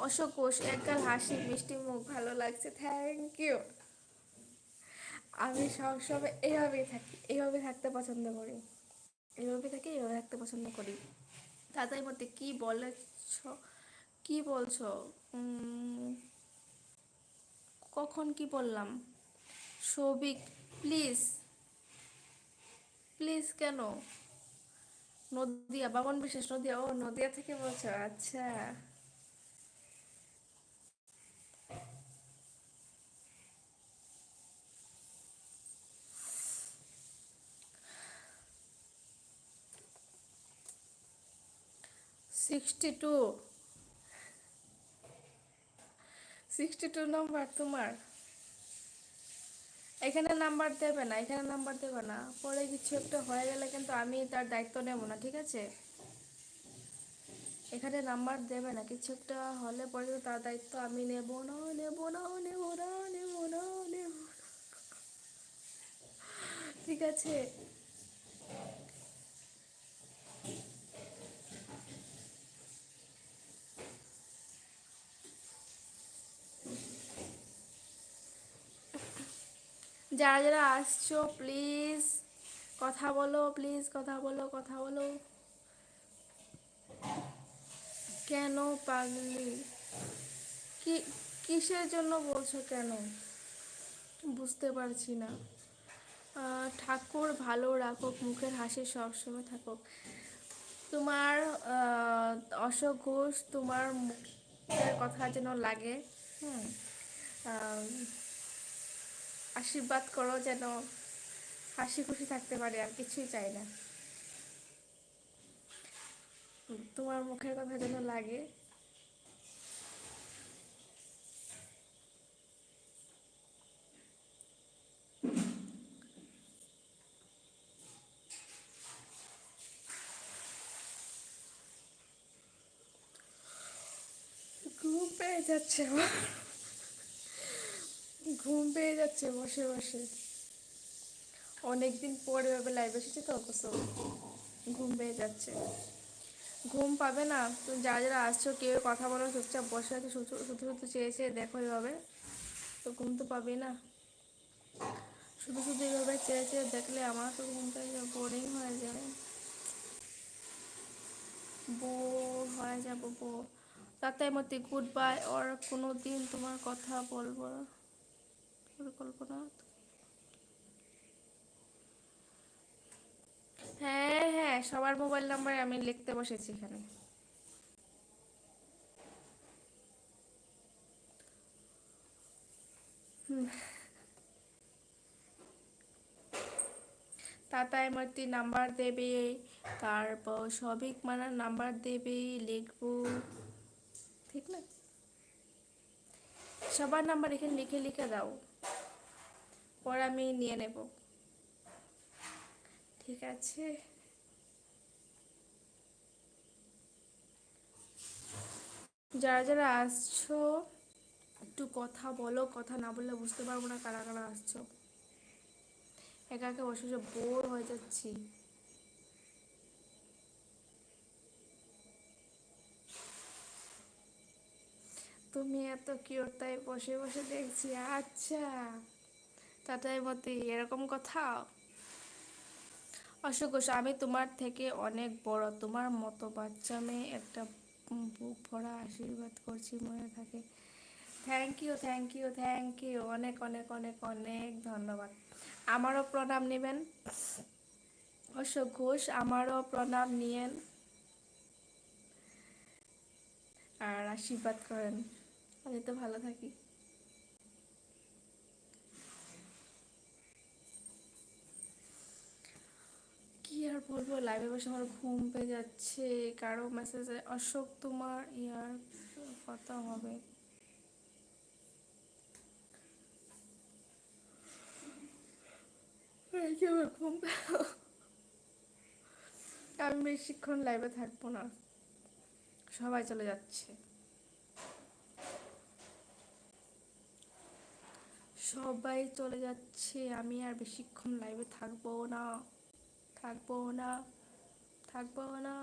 অশোক ঘোষ, একগাল হাসি, মিষ্টি মুখ, ভালো লাগছে, থ্যাংক ইউ। আমি সবসময় এইভাবেই থাকি, এইভাবে থাকতে পছন্দ করি, এইভাবে থাকি, এইভাবে থাকতে পছন্দ করি। তাদের মধ্যে কি বলেছ, কি বলছো? উম, কখন কি বললাম? সৌভিক, প্লিজ, প্লিজ কেন? নদিয়া, বামন বিশেষ, নদিয়া, ও নদিয়া থেকে বলছো, আচ্ছা। 62, 62 নম্বর তোমার? এখানে নাম্বার দেবে না, এখানে নাম্বার দেবে না, পরে কিছু একটা হয়ে গেলে কিন্তু আমি তার দায়িত্ব নেব না, ঠিক আছে? এখানে নাম্বার দেবে না, কিছু একটা হলে পরে কিন্তু তার দায়িত্ব আমি নেব না, নেব না, নেব না, নেব না, নেব না, ঠিক আছে? যারা যারা আসছো প্লিজ কথা বলো, প্লিজ কথা বলো, কথা বলো। কেন পাগলি? কি, কিসের জন্য বলছো কেন? বুঝতে পারছি না। ঠাকুর ভালো রাখুক, মুখের হাসি সবসময় থাকুক। তোমার আহ, অশোক ঘোষ, তোমার মুখের কথা যেন লাগে। হুম। আহ, আশীর্বাদ করো যেন হাসি খুশি থাকতে পারে, আর কিছুই চাই না। তোমার মুখের কথা যেন লাগে। ঘুম পেয়ে যাচ্ছে আমার, ঘুম পেয়ে যাচ্ছে বসে বসে। অনেকদিন পরে ভাবে লাইভ এসেছি তো, অবশ্য ঘুম পেয়ে যাচ্ছে। ঘুম পাবে না তুমি যারা যারা আসছো, কেউ কথা বলো, চুপচাপ বসে আছে, শুধু শুধু শুধু চেয়ে চেয়ে দেখো এভাবে, তো ঘুম তো পাবে না। শুধু শুধু এইভাবে চেয়ে চেয়ে দেখলে আমার তো ঘুম পেয়ে যাবে, বোরিং হয়ে যায়, বোর হয়ে যাবো, বোর। তাতে মতে গুড বাই, আর কোনো দিন তোমার কথা বলবো না, পরিকল্পনা। হ্যাঁ হ্যাঁ, সবার মোবাইল নাম্বার আমি লিখতে বসেছি এখানে। তাতায় মাতি নাম্বার দেবে, তারপর সবিক মানার নাম্বার দেবে, লিখবো, ঠিক না? সবার নাম্বার এখানে লিখে লিখে দাও, পরে আমি নিয়ে নেব, ঠিক আছে? যারা যারা আসছো একটু কথা বলো, কথা না বললে বুঝতে পারবো না কারা কারা আসছো। একা একা বসে বসে বোর হয়ে যাচ্ছি। তুমি এত কিউট তাই বসে বসে দেখছি, আচ্ছা। তাতাই মতি, এরকম কথা? অশোক ঘোষ, আমি তোমার থেকে অনেক বড়, তোমার মতো বাচ্চা মেয়ে একটা বুক ভরা আশীর্বাদ করছি, মনে থাকে। Thank you, thank you, thank you, অনেক অনেক অনেক অনেক ধন্যবাদ। আমারও প্রণাম নেবেন অশোক ঘোষ, আমারও প্রণাম নিয়েন, আর আশীর্বাদ করেন আমি তো ভালো থাকি। কি আর বলবো, লাইভে বসে আমার ঘুম পেয়ে যাচ্ছে। কারো মেসেজে অশোক তোমার ইয়ার কথা হবে, এই যে আমার ঘুম আমি বেশিক্ষণ লাইভে থাকবো না, সবাই চলে যাচ্ছে, সবাই চলে যাচ্ছে, আমি আর বেশিক্ষণ লাইভে থাকবো না, থাকবো না, থাকবো না।